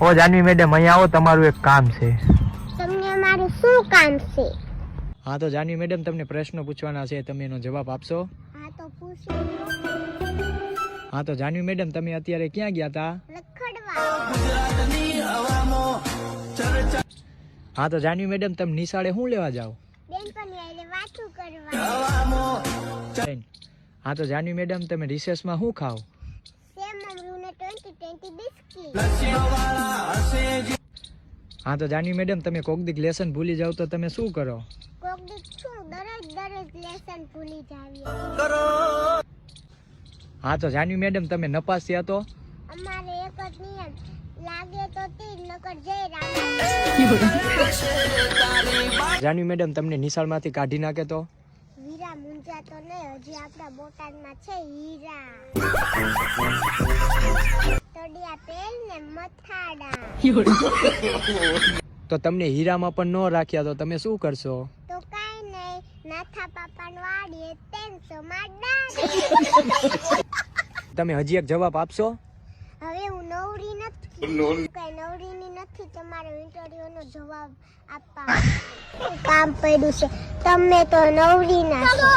ઓ Janvi madam અહીંયા આવો, તમારું એક કામ છે. તમને અમારું શું કામ છે? હા તો જાનવી મેડમ તમને પ્રશ્નો પૂછવાના છે, તમે એનો જવાબ આપશો? હા તો પૂછો. હા તો જાનવી મેડમ તમે અત્યારે ક્યાં ગયા હતા? રખડવા. હા તો જાનવી મેડમ તમે નિશાળે શું લેવા જાઓ? બેનપણી આઈને વાતું કરવા. હા તો જાનવી મેડમ તમે રિસેસમાં શું ખાઓ? સેમ અમરૂને 20 બિસ્કિટ. હા તો જાનવી મેડમ તમે કોક દીક લેસન ભૂલી જાવ તો તમે શું કરો? કોક દીક શું દરરોજ લેસન ભૂલી જાવીએ. હા તો જાનવી મેડમ તમે નપાસ થયા તો? અમારે એક જ નિયમ, લાગે તો તીર નકર જય રામ. જાનવી મેડમ તમને નિશાળમાંથી કાઢી નાખે તો? હીરા મુંજા તો નહીં, હજી આપણા બોટાદમાં છે હીરા. તોડિયા પેલ ને મથાડા. તો તમને હીરામાં પણ ન રાખ્યા તો તમે શું કરશો? તો કાઈ નહીં, નાથા પાપાને વાડીએ 300 માં ડાળે. તમે હજી એક જવાબ આપશો? હવે હું નવરી નથી, કઈ નવરીની નથી. તમારે ઇન્ટરવ્યુનો જવાબ આપવા કામ પડ્યું છે. તમે તો નવરી ના છો.